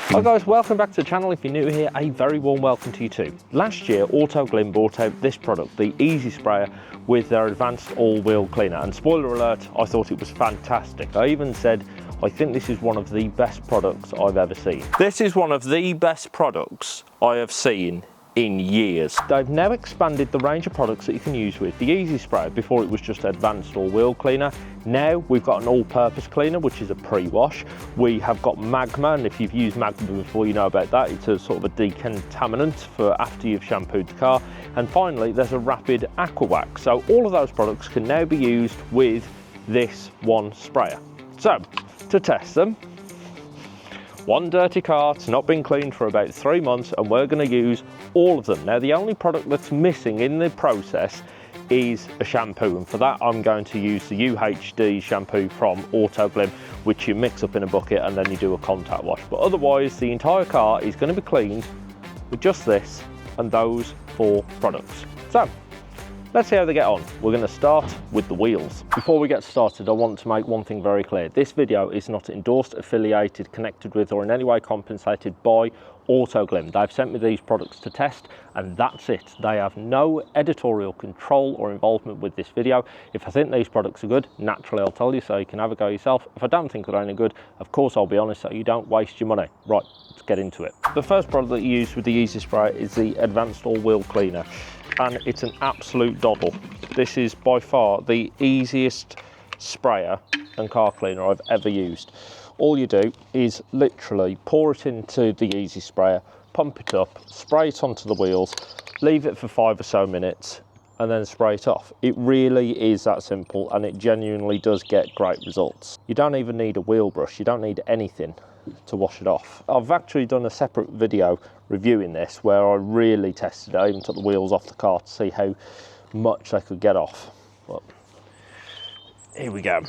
Hi guys, welcome back to the channel. If you're new here, a very warm welcome to you too. Last year, Autoglym brought out this product, the Easy Sprayer with their advanced all-wheel cleaner. And spoiler alert, I thought it was fantastic. I even said, I think this is one of the best products I've ever seen. This is one of the best products I have seen in years. They've now expanded the range of products that you can use with the Easy Sprayer. Before it was just advanced all-wheel cleaner. Now we've got an all-purpose cleaner, which is a pre-wash. We have got Magma, and if you've used Magma before, you know about that. It's a sort of a decontaminant for after you've shampooed the car. And finally, there's a rapid Aqua wax. So all of those products can now be used with this one sprayer. So to test them, one dirty car, it's not been cleaned for about 3 months, and we're going to use all of them. Now the only product that's missing in the process is a shampoo, and for that I'm going to use the UHD shampoo from Autoglym, which you mix up in a bucket and then you do a contact wash. But otherwise the entire car is going to be cleaned with just this and those 4 products. So let's see how they get on. We're going to start with the wheels. Before we get started, I want to make one thing very clear. This video is not endorsed, affiliated, connected with, or in any way compensated by Autoglym. They've sent me these products to test, and that's it. They have no editorial control or involvement with this video. If I think these products are good, naturally I'll tell you so you can have a go yourself. If I don't think they're any good, of course I'll be honest so you don't waste your money. Right, let's get into it. The first product that you use with the Easy Sprayer is the Advanced All-Wheel Cleaner, and it's an absolute doddle. This is by far the easiest sprayer and car cleaner I've ever used. All you do is literally pour it into the Easy Sprayer, pump it up, spray it onto the wheels, leave it for 5 or so minutes, and then spray it off. It really is that simple, and it genuinely does get great results. You don't even need a wheel brush, you don't need anything to wash it off. I've actually done a separate video reviewing this where I really tested it. I even took the wheels off the car to see how much I could get off. But here we go.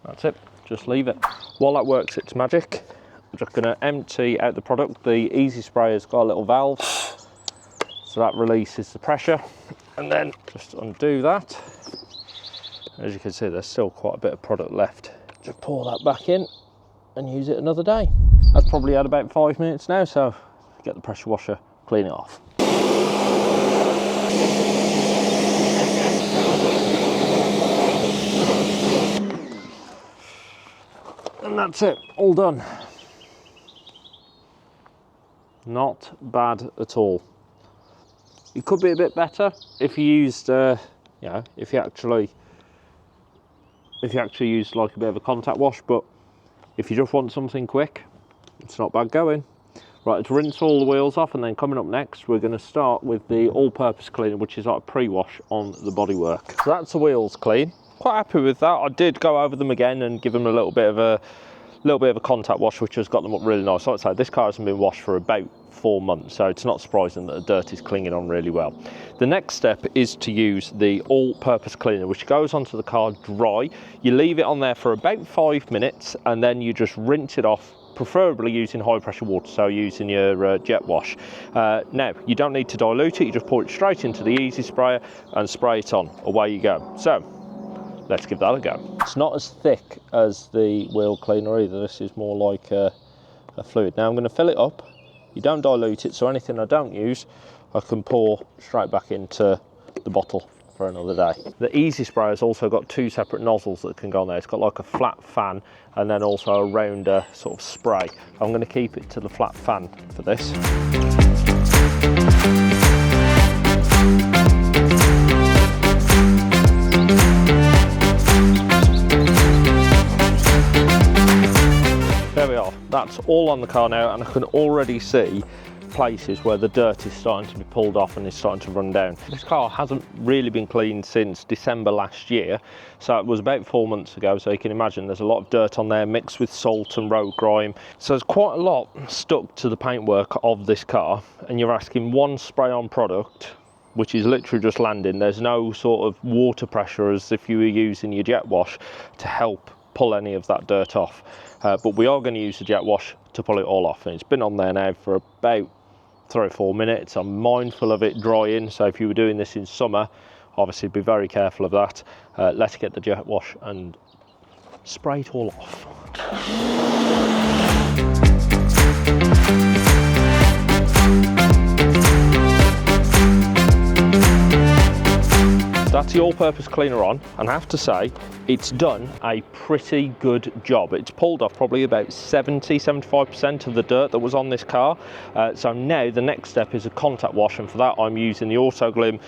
That's it, just leave it. While that works its magic, I'm just going to empty out the product. The Easy Sprayer's got a little valve, so that releases the pressure, and then just undo that. As you can see, there's still quite a bit of product left. Just pour that back in and use it another day. That's probably had about 5 minutes now, so get the pressure washer, clean it off. And that's it, all done. Not bad at all. It could be a bit better if you used, you know, if you actually used like a bit of a contact wash. But if you just want something quick, it's not bad going. Right, to rinse all the wheels off, and then coming up next, we're going to start with the all-purpose cleaner, which is like a pre-wash on the bodywork. So that's the wheels clean. Quite happy with that. I did go over them again and give them a little bit of a contact wash, which has got them up really nice. Like I say, this car hasn't been washed for about 4 months, so it's not surprising that the dirt is clinging on really well. The next step is to use the all-purpose cleaner, which goes onto the car dry. You leave it on there for about 5 minutes, and then you just rinse it off, preferably using high pressure water, so using your jet wash. Now, you don't need to dilute it, you just pour it straight into the Easy Sprayer and spray it on. Away you go. So let's give that a go. It's not as thick as the wheel cleaner either. This is more like a fluid. Now I'm going to fill it up. You don't dilute it, so anything I don't use, I can pour straight back into the bottle for another day. The Easy Sprayer has also got 2 separate nozzles that can go on there. It's got like a flat fan and then also a rounder sort of spray. I'm going to keep it to the flat fan for this. There we are, that's all on the car now, and I can already see places where the dirt is starting to be pulled off and is starting to run down. This car hasn't really been cleaned since December last year, so it was about 4 months ago, so you can imagine there's a lot of dirt on there mixed with salt and road grime. So there's quite a lot stuck to the paintwork of this car, and you're asking one spray on product, which is literally just landing. There's no sort of water pressure as if you were using your jet wash to help pull any of that dirt off. But we are going to use the jet wash to pull it all off, and it's been on there now for about 3 or 4 minutes. I'm mindful of it drying, so if you were doing this in summer, Obviously be very careful of that. Let's get the jet wash and spray it all off. That's the all-purpose cleaner on, and I have to say it's done a pretty good job. It's pulled off probably about 70–75% of the dirt that was on this car. So now the next step is a contact wash, and for that I'm using the Autoglym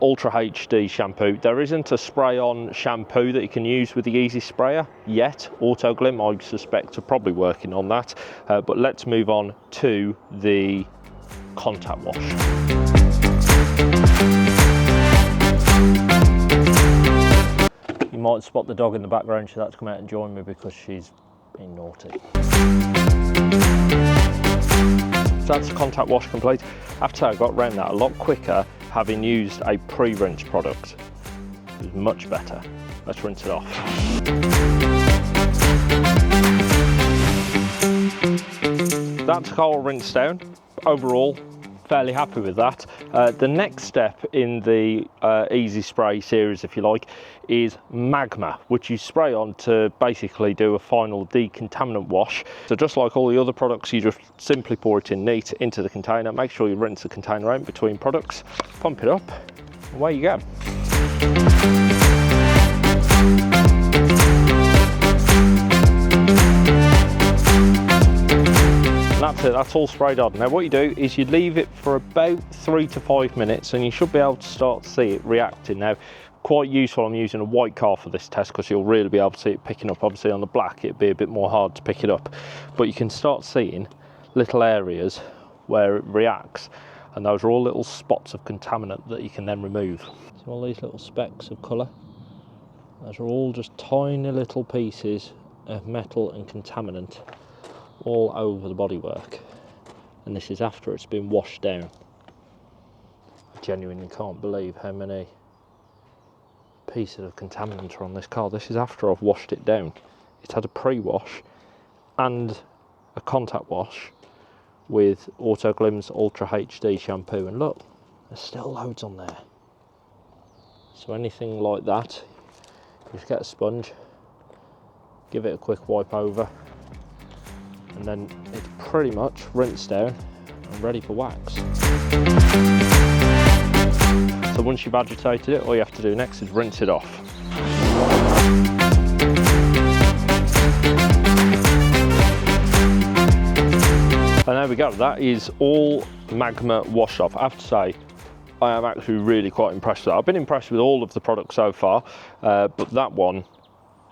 Ultra HD shampoo. There isn't a spray-on shampoo that you can use with the Easy Sprayer yet. Autoglym, I suspect, are probably working on that. But let's move on to the contact wash. You might spot the dog in the background. She's had to come out and join me because she's been naughty. So that's the contact wash complete. I have to say I got around that a lot quicker having used a pre-rinse product. It was much better. Let's rinse it off. That's car rinsed down. Overall, fairly happy with that. The next step in the Easy Spray series, if you like, is Magma, which you spray on to basically do a final decontaminant wash. So just like all the other products, you just simply pour it in neat into the container. Make sure you rinse the container out between products, pump it up, away you go. That's it, that's all sprayed on. Now what you do is you leave it for about 3 to 5 minutes and you should be able to start to see it reacting. Now, quite useful, I'm using a white car for this test because you'll really be able to see it picking up. Obviously on the black it'd be a bit more hard to pick it up, but you can start seeing little areas where it reacts, and those are all little spots of contaminant that you can then remove. So all these little specks of colour, those are all just tiny little pieces of metal and contaminant all over the bodywork, and this is after it's been washed down. I genuinely can't believe how many pieces of contaminant are on this car. This is after I've washed it down. It's had a pre-wash and a contact wash with Autoglym's Ultra HD shampoo, and look, there's still loads on there. So anything like that, you just get a sponge, give it a quick wipe over, and then it's pretty much rinsed down and ready for wax. So once you've agitated it, all you have to do next is rinse it off. And there we go, that is all Magma wash off. I have to say, I am actually really quite impressed with that. I've been impressed with all of the products so far, but that one,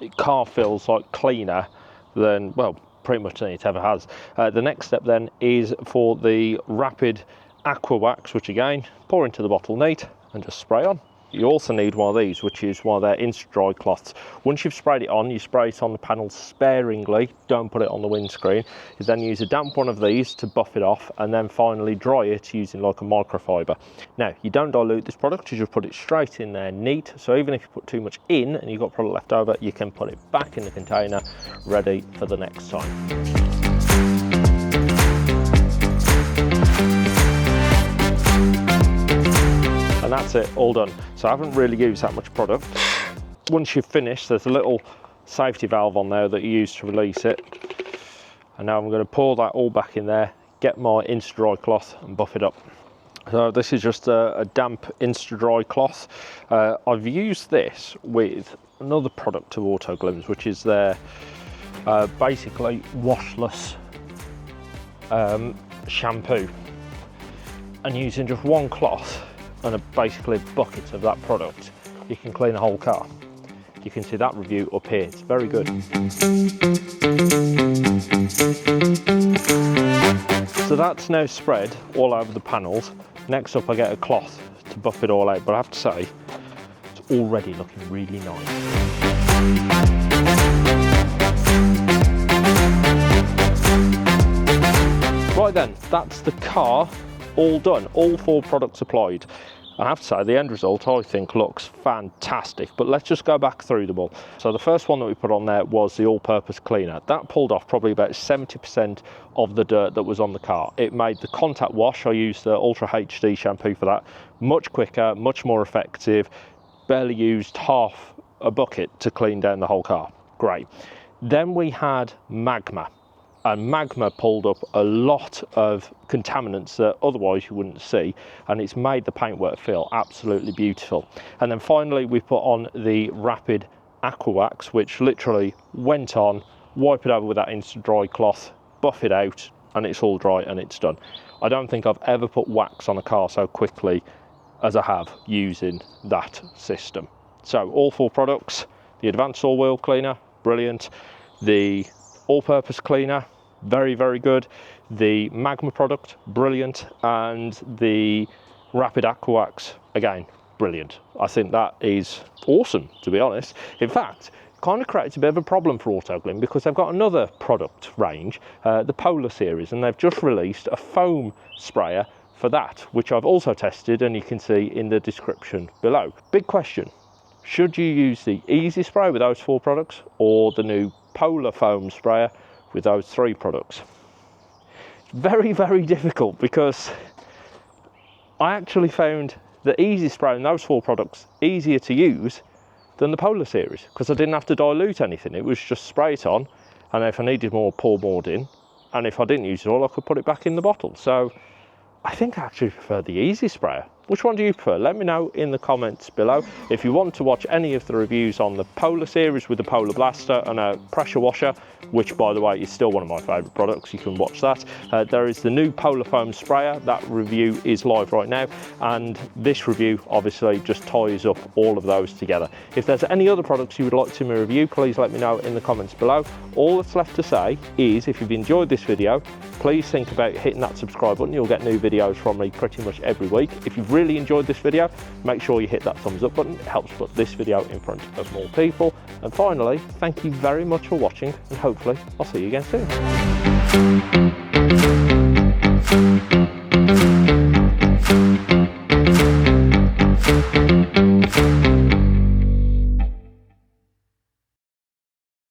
it car feels like cleaner than, well, pretty much than it ever has. The next step then is for the rapid Aqua wax, which again, pour into the bottle neat and just spray on. You also need one of these, which is one of their insta-dry cloths. Once you've sprayed it on, you spray it on the panel sparingly, don't put it on the windscreen. You then use a damp one of these to buff it off, and then finally dry it using like a microfiber. Now, you don't dilute this product, you just put it straight in there neat, so even if you put too much in and you've got product left over, you can put it back in the container, ready for the next time. And that's it, all done. So I haven't really used that much product. Once you've finished, there's a little safety valve on there that you use to release it. And now I'm going to pour that all back in there, get my Insta-Dry cloth and buff it up. So this is just a damp Insta-Dry cloth. I've used this with another product of Autoglym's, which is their basically washless shampoo. And using just one cloth and basically a bucket of that product, you can clean a whole car. You can see that review up here, it's very good. So that's now spread all over the panels. Next up I get a cloth to buff it all out, but I have to say, it's already looking really nice. Right then, that's the car all done, all 4 products applied. I have to say, the end result I think looks fantastic, but let's just go back through them all. So the first one that we put on there was the all-purpose cleaner. That pulled off probably about 70% of the dirt that was on the car. It made the contact wash, I used the Ultra HD shampoo for that, much quicker, much more effective, barely used half a bucket to clean down the whole car. Great. Then we had Magma. And Magma pulled up a lot of contaminants that otherwise you wouldn't see, and it's made the paintwork feel absolutely beautiful. And then finally we put on the Rapid Aqua Wax, which literally went on, wipe it over with that instant dry cloth, buff it out, and it's all dry and it's done. I don't think I've ever put wax on a car so quickly as I have using that system. So all 4 products, the advanced all-wheel cleaner, brilliant. The all-purpose cleaner, very, very good. The Magma product, brilliant. And the Rapid Aqua Wax, again, brilliant. I think that is awesome, to be honest. In fact, kind of creates a bit of a problem for Autoglym because they've got another product range, the Polar series, and they've just released a foam sprayer for that, which I've also tested, and you can see in the description below. Big question, should you use the Easy Spray with those 4 products or the new Polar foam sprayer with those 3 products? It's very, very difficult because I actually found the Easy Spray and those 4 products easier to use than the Polar series because I didn't have to dilute anything. It was just spray it on, and if I needed more, pour more in, and if I didn't use it all, I could put it back in the bottle. So I think I actually prefer the Easy Sprayer. Which one do you prefer? Let me know in the comments below. If you want to watch any of the reviews on the Polar series with the Polar Blaster and a pressure washer, which by the way is still one of my favourite products, you can watch that. There is the new Polar foam sprayer. That review is live right now, and this review obviously just ties up all of those together. If there's any other products you would like to see me review, please let me know in the comments below. All that's left to say is, if you've enjoyed this video, please think about hitting that subscribe button. You'll get new videos from me pretty much every week. If you've really enjoyed this video, make sure you hit that thumbs up button. It helps put this video in front of more people. And finally, thank you very much for watching, and hopefully I'll see you again soon.